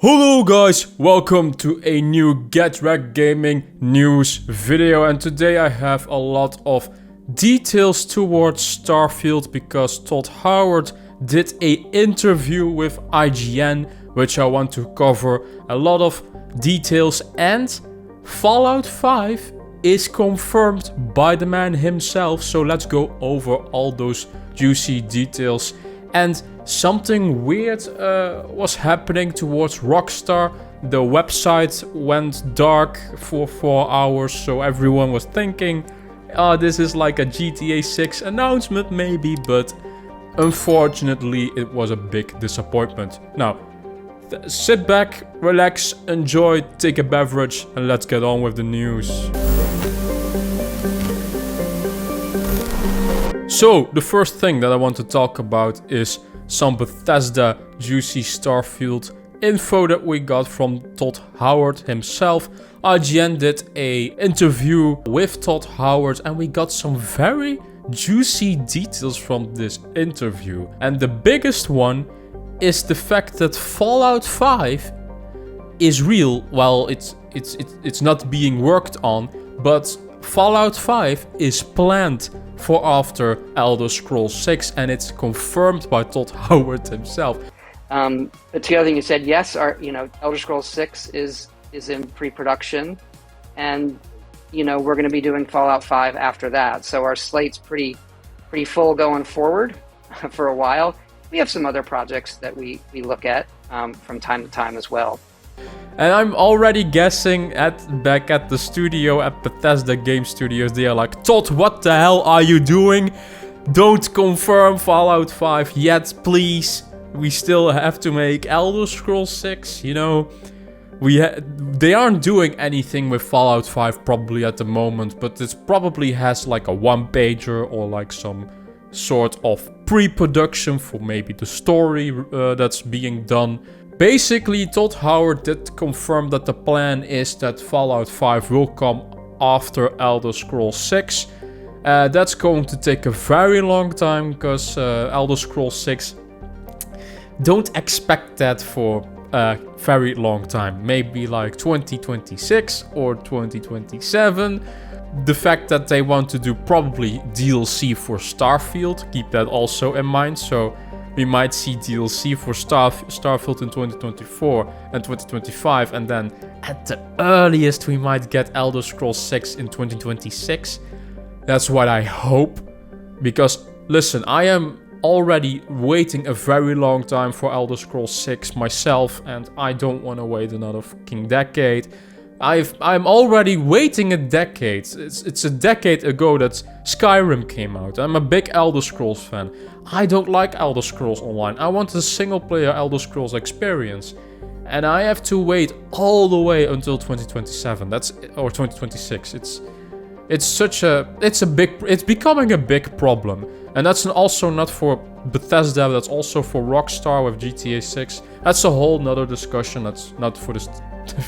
Hello guys, welcome to a new Get Rekt Gaming news video, and today I have a lot of details towards Starfield because Todd Howard did a interview with IGN, which I want to cover a lot of details, and Fallout 5 is confirmed by the man himself, so let's go over all those juicy details. And something weird was happening towards Rockstar. The website went dark for 4 hours, so everyone was thinking, this is like a GTA 6 announcement maybe, but unfortunately it was a big disappointment. Now, sit back, relax, enjoy, take a beverage, and let's get on with the news. So, the first thing that I want to talk about is some Bethesda juicy Starfield info that we got from Todd Howard himself. IGN did an interview with Todd Howard and we got some very juicy details from this interview. And the biggest one is the fact that Fallout 5 is real. Well, it's not being worked on, but Fallout 5 is planned for after Elder Scrolls 6, and it's confirmed by Todd Howard himself. But the other thing you said, yes, Elder Scrolls 6 is in pre-production, and we're going to be doing Fallout 5 after that. So our slate's pretty full going forward for a while. We have some other projects that we look at from time to time as well. And I'm already guessing back at the studio at Bethesda Game Studios, they are like, Todd, what the hell are you doing? Don't confirm Fallout 5 yet, please. We still have to make Elder Scrolls 6, They aren't doing anything with Fallout 5 probably at the moment, but it probably has like a one-pager or like some sort of pre-production for maybe the story that's being done. Basically, Todd Howard did confirm that the plan is that Fallout 5 will come after Elder Scrolls 6. That's going to take a very long time because Elder Scrolls 6, don't expect that for a very long time. Maybe like 2026 or 2027. The fact that they want to do probably DLC for Starfield, keep that also in mind. So we might see DLC for Starfield in 2024 and 2025, and then at the earliest we might get Elder Scrolls 6 in 2026. That's what I hope, because listen, I am already waiting a very long time for Elder Scrolls 6 myself, and I don't want to wait another fucking decade. I'm already waiting a decade. It's a decade ago that Skyrim came out. I'm a big Elder Scrolls fan. I don't like Elder Scrolls Online. I want a single-player Elder Scrolls experience. And I have to wait all the way until 2027. Or 2026. It's becoming a big problem. And that's also not for Bethesda, that's also for Rockstar with GTA 6. That's a whole nother discussion. That's not for this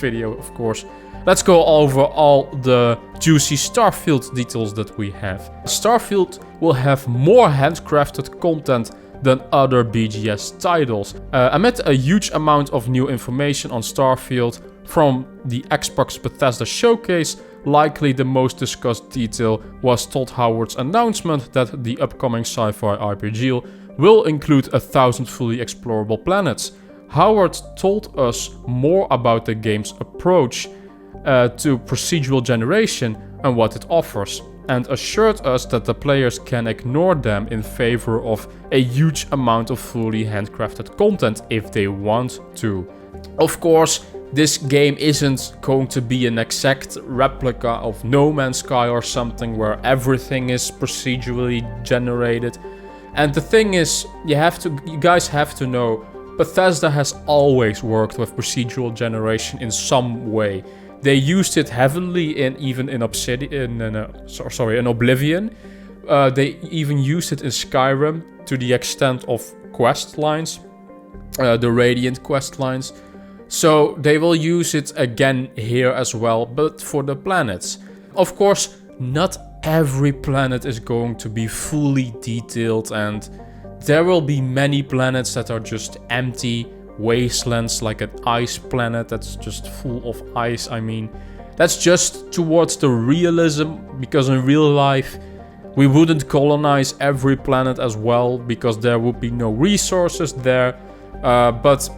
video, of course. Let's go over all the juicy Starfield details that we have. Starfield will have more handcrafted content than other BGS titles. Amid a huge amount of new information on Starfield from the Xbox Bethesda showcase, likely the most discussed detail was Todd Howard's announcement that the upcoming sci-fi RPG will include 1,000 fully explorable planets. Howard told us more about the game's approach to procedural generation and what it offers, and assured us that the players can ignore them in favor of a huge amount of fully handcrafted content if they want to. Of course, this game isn't going to be an exact replica of No Man's Sky or something where everything is procedurally generated. And the thing is, you guys have to know, Bethesda has always worked with procedural generation in some way. They used it heavily in Oblivion. They even used it in Skyrim to the extent of quest lines, the Radiant quest lines. So they will use it again here as well, but for the planets. Of course, not every planet is going to be fully detailed, and there will be many planets that are just empty wastelands, like an ice planet that's just full of ice. I mean, that's just towards the realism, because in real life we wouldn't colonize every planet as well, because there would be no resources there. But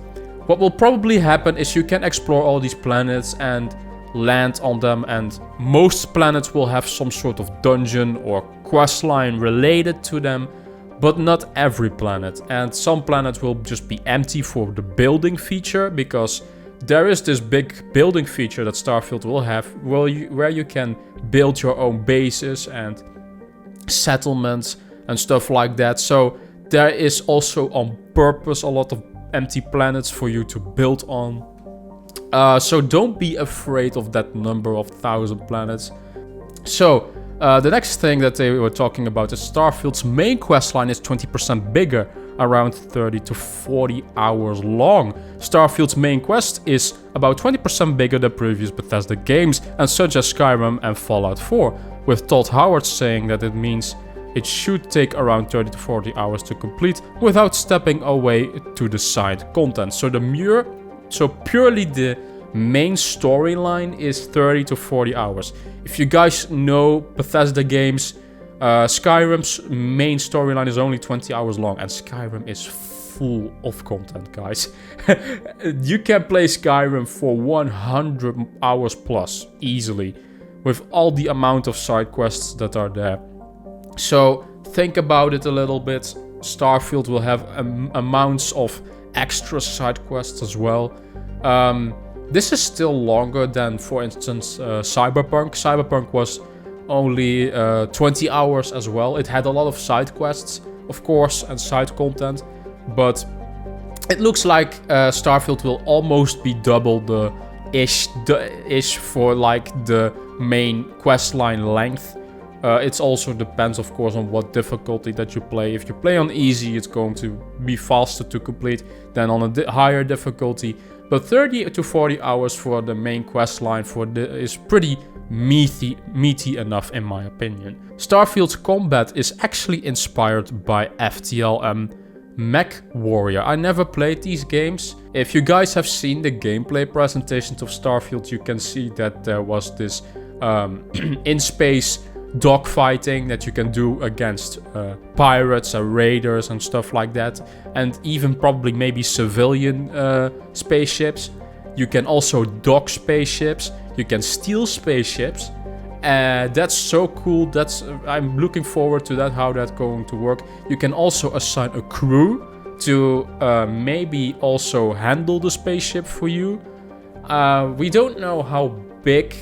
what will probably happen is you can explore all these planets and land on them, and most planets will have some sort of dungeon or quest line related to them, but not every planet. And some planets will just be empty for the building feature, because there is this big building feature that Starfield will have, where you can build your own bases and settlements and stuff like that. So there is also on purpose a lot of empty planets for you to build on. So don't be afraid of that number of 1,000 planets. So the next thing that they were talking about is Starfield's main questline is 20% bigger, around 30 to 40 hours long. Starfield's main quest is about 20% bigger than previous Bethesda games, and such as Skyrim and Fallout 4, with Todd Howard saying that it means it should take around 30 to 40 hours to complete without stepping away to the side content. So purely the main storyline is 30 to 40 hours. If you guys know Bethesda games, Skyrim's main storyline is only 20 hours long, and Skyrim is full of content, guys. You can play Skyrim for 100 hours plus easily, with all the amount of side quests that are there. So think about it a little bit. Starfield will have amounts of extra side quests as well. This is still longer than, for instance, Cyberpunk. Cyberpunk was only 20 hours as well. It had a lot of side quests, of course, and side content, but it looks like Starfield will almost be double the ish for like the main questline length. It also depends, of course, on what difficulty that you play. If you play on easy, it's going to be faster to complete than on a higher difficulty. But 30 to 40 hours for the main questline is pretty meaty enough, in my opinion. Starfield's combat is actually inspired by FTL and Mech Warrior. I never played these games. If you guys have seen the gameplay presentations of Starfield, you can see that there was this in-space dogfighting that you can do against pirates and raiders and stuff like that, and even probably maybe civilian spaceships. You can also dock spaceships, you can steal spaceships. That's so cool. I'm looking forward to that, how that's going to work. You can also assign a crew to maybe also handle the spaceship for you. We don't know how big,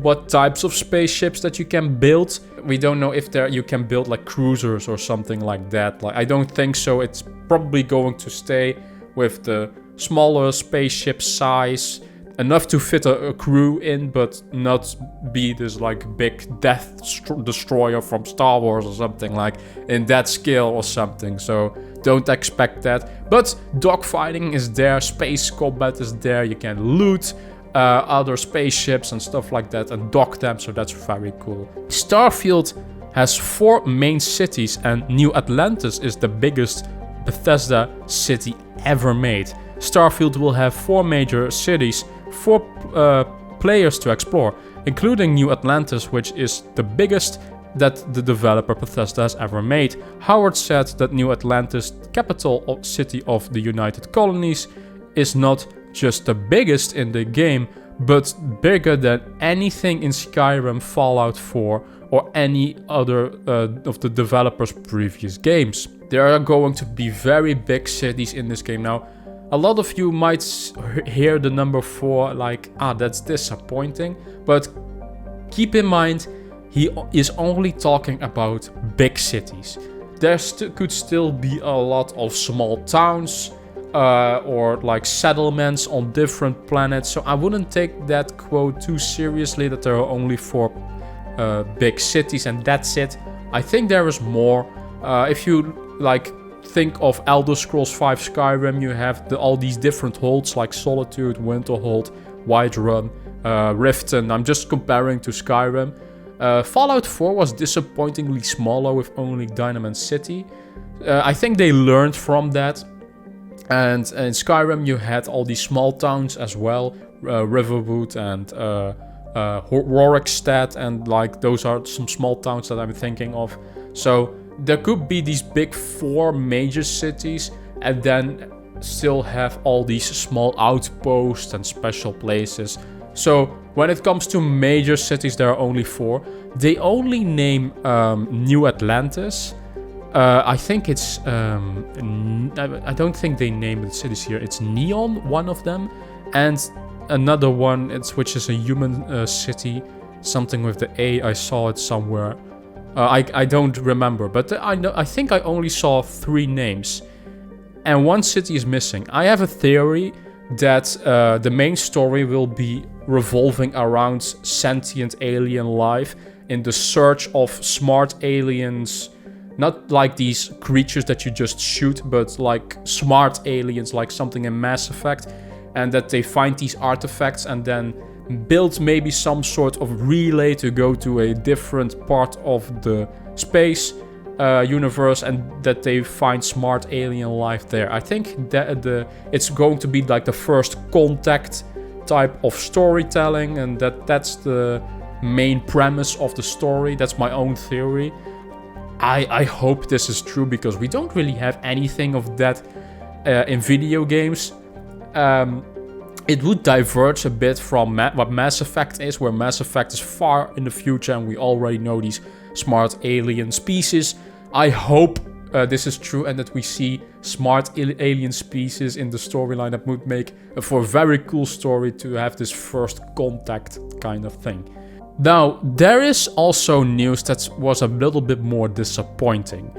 what types of spaceships that you can build. We don't know if you can build like cruisers or something like that. Like, I don't think so. It's probably going to stay with the smaller spaceship size, enough to fit a crew in, but not be this like big Death Destroyer from Star Wars or something, like in that scale or something. So don't expect that. But dogfighting is there, space combat is there. You can loot other spaceships and stuff like that and dock them, so that's very cool. Starfield has 4 main cities, and New Atlantis is the biggest Bethesda city ever made. Starfield will have 4 major cities for players to explore, including New Atlantis, which is the biggest that the developer Bethesda has ever made. Howard said that New Atlantis, capital city of the United Colonies, is not just the biggest in the game, but bigger than anything in Skyrim, Fallout 4, or any other of the developers' previous games. There are going to be very big cities in this game now. A lot of you might hear the number 4 like, that's disappointing, but keep in mind, he is only talking about big cities. There could still be a lot of small towns, or like settlements on different planets, so I wouldn't take that quote too seriously that there are only 4 big cities and that's it. I think there is more. If you like think of Elder Scrolls 5 Skyrim, you have all these different holds like Solitude, Winterhold, Whiterun, Riften. I'm just comparing to Skyrim. Fallout 4 was disappointingly smaller with only Dynamite City. I think they learned from that. And in Skyrim, you had all these small towns as well, Riverwood and Rorikstead, and like those are some small towns that I'm thinking of. So there could be these big 4 major cities, and then still have all these small outposts and special places. So when it comes to major cities, there are only 4. They only name New Atlantis. I think it's I don't think they name the cities here. It's Neon, one of them, and another one which is a human city, something with the A. I saw it somewhere. I don't remember, but I think I only saw 3 names, and one city is missing. I have a theory that the main story will be revolving around sentient alien life in the search of smart aliens. Not like these creatures that you just shoot, but like smart aliens, like something in Mass Effect. And that they find these artifacts and then build maybe some sort of relay to go to a different part of the space universe, and that they find smart alien life there. I think that it's going to be like the first contact type of storytelling, and that's the main premise of the story. That's my own theory. I hope this is true, because we don't really have anything of that in video games. It would diverge a bit from what Mass Effect is, where Mass Effect is far in the future and we already know these smart alien species. I hope this is true, and that we see smart alien species in the storyline. That would make for a very cool story to have this first contact kind of thing. Now, there is also news that was a little bit more disappointing.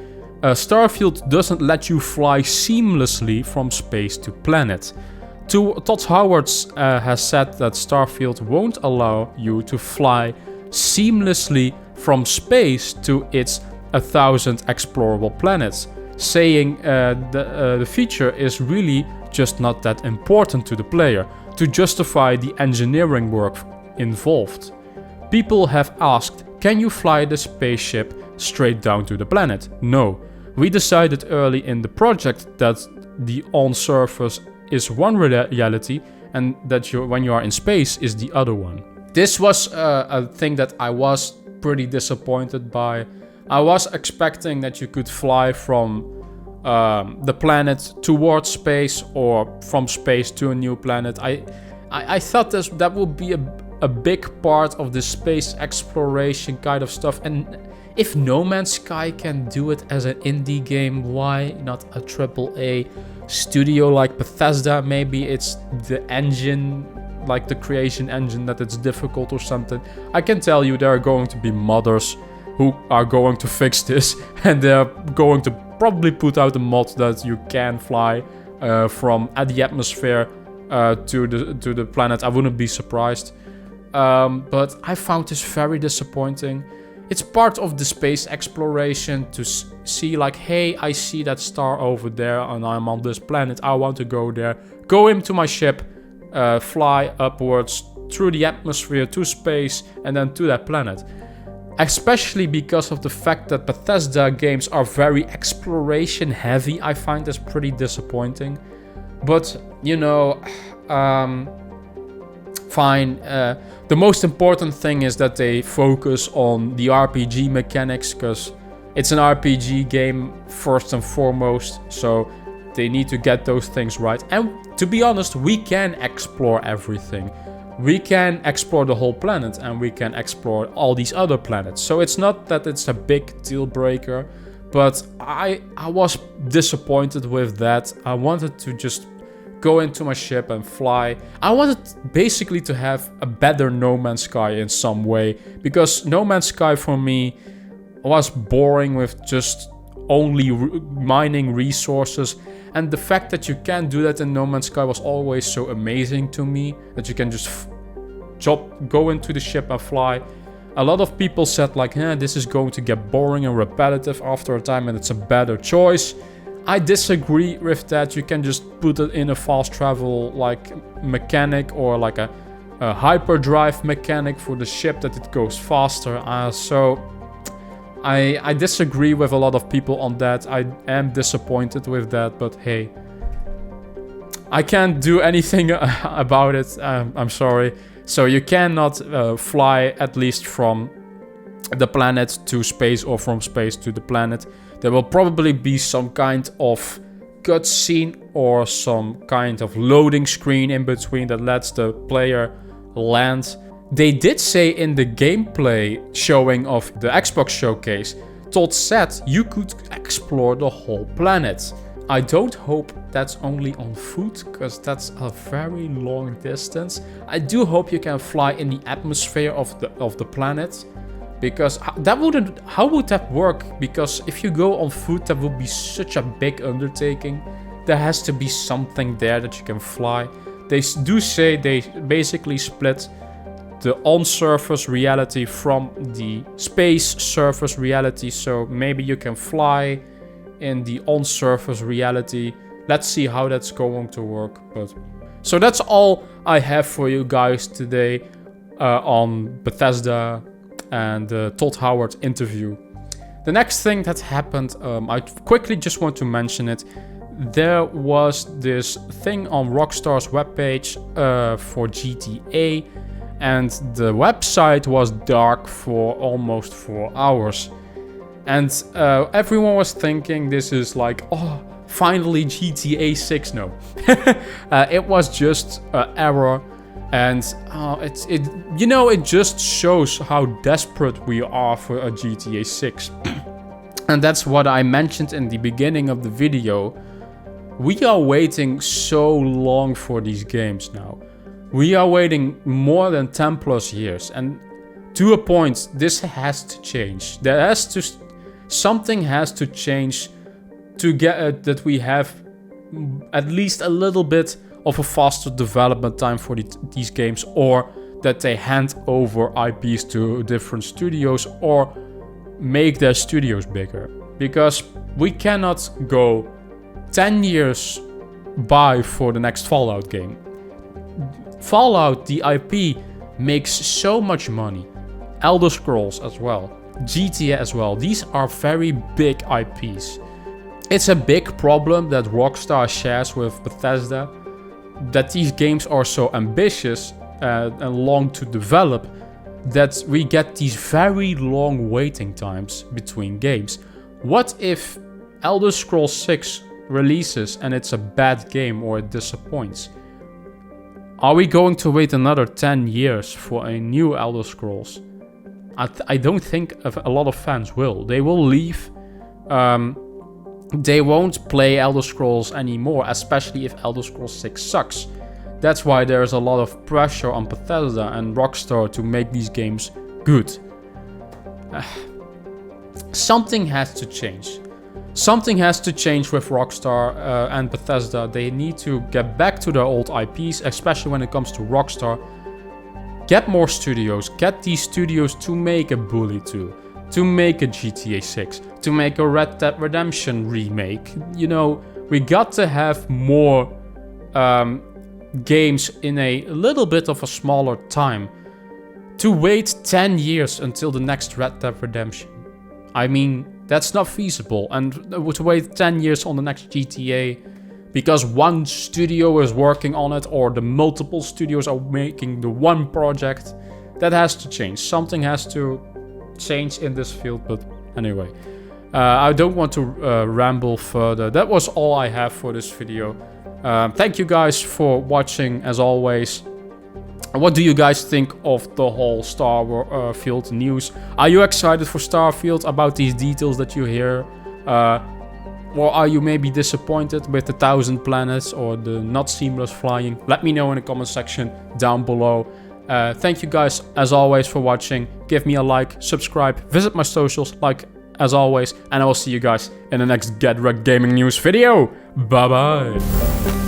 Starfield doesn't let you fly seamlessly from space to planet. Todd Howard has said that Starfield won't allow you to fly seamlessly from space to its 1,000 explorable planets, saying the feature is really just not that important to the player to justify the engineering work involved. People have asked, can you fly the spaceship straight down to the planet? No. We decided early in the project that the on-surface is one reality, and that when you are in space is the other one. This was a thing that I was pretty disappointed by. I was expecting that you could fly from the planet towards space, or from space to a new planet. I thought that would be a big part of the space exploration kind of stuff. And if No Man's Sky can do it as an indie game, why not a AAA studio like Bethesda? Maybe it's the engine, like the creation engine, that it's difficult or something. I can tell you there are going to be modders who are going to fix this, and they're going to probably put out a mod that you can fly from the atmosphere to the planet. I wouldn't be surprised. But I found this very disappointing. It's part of the space exploration to see like, hey, I see that star over there and I'm on this planet. I want to go there. Go into my ship, fly upwards through the atmosphere to space and then to that planet. Especially because of the fact that Bethesda games are very exploration heavy. I find this pretty disappointing. But, you know, fine. The most important thing is that they focus on the RPG mechanics, because it's an RPG game first and foremost, so they need to get those things right. And to be honest, we can explore everything. We can explore the whole planet, and we can explore all these other planets. So it's not that it's a big deal breaker, but I was disappointed with that. I wanted to just go into my ship and fly. I wanted basically to have a better No Man's Sky in some way, because No Man's Sky for me was boring with just only mining resources, and the fact that you can do that in No Man's Sky was always so amazing to me, that you can just go into the ship and fly. A lot of people said like, this is going to get boring and repetitive after a time and it's a better choice. I disagree with that. You can just put it in a fast travel like mechanic, or like a hyperdrive mechanic for the ship, that it goes faster. So I disagree with a lot of people on that. I am disappointed with that, but hey, I can't do anything about it. I'm sorry. So you cannot fly, at least from the planet to space or from space to the planet. There will probably be some kind of cutscene or some kind of loading screen in between that lets the player land. They did say in the gameplay showing of the Xbox showcase, Todd said you could explore the whole planet. I don't hope that's only on foot, because that's a very long distance. I do hope you can fly in the atmosphere of the planet, because how would that work? Because if you go on foot, that would be such a big undertaking. There has to be something there that you can fly. They do say they basically split the on-surface reality from the space surface reality, so maybe you can fly in the on-surface reality. Let's see how that's going to work. But so that's all I have for you guys today on Bethesda and the Todd Howard interview. The next thing that happened, I quickly just want to mention it. There was this thing on Rockstar's webpage for GTA, and the website was dark for almost 4 hours. And everyone was thinking this is like, oh, finally GTA 6. No, it was just an error, and it just shows how desperate we are for a GTA 6. And that's what I mentioned in the beginning of the video. We are waiting so long for these games now. We are waiting more than 10 plus years, and to a point, this has to change. Something has to change to get that we have at least a little bit of a faster development time for these games, or that they hand over IPs to different studios or make their studios bigger. Because we cannot go 10 years by for the next Fallout game. Fallout, the IP, makes so much money. Elder Scrolls as well. GTA as well. These are very big IPs. It's a big problem that Rockstar shares with Bethesda, that these games are so ambitious and long to develop, that we get these very long waiting times between games. What if Elder Scrolls 6 releases and it's a bad game or it disappoints? Are we going to wait another 10 years for a new Elder Scrolls? I don't think a lot of fans will. They will leave. They won't play Elder Scrolls anymore, especially if Elder Scrolls 6 sucks. That's why there's a lot of pressure on Bethesda and Rockstar to make these games good. Something has to change. Something has to change with Rockstar and Bethesda. They need to get back to their old IPs, especially when it comes to Rockstar. Get more studios. Get these studios to make a Bully 2, to make a GTA 6, to make a Red Dead Redemption remake. You know, we got to have more games in a little bit of a smaller time. To wait 10 years until the next Red Dead Redemption, I mean, that's not feasible. And to wait 10 years on the next GTA because one studio is working on it, or the multiple studios are making the one project, that has to change. Something has to change in this field. But anyway, I don't want to ramble further. That was all I have for this video. Thank you guys for watching, as always. What do you guys think of the whole Starfield news? Are you excited for Starfield about these details that you hear? Or are you maybe disappointed with the 1,000 planets or the not seamless flying? Let me know in the comment section down below. Thank you guys, as always, for watching. Give me a like, subscribe, visit my socials, like as always, and I will see you guys in the next Get Rekt Gaming News video. Bye bye.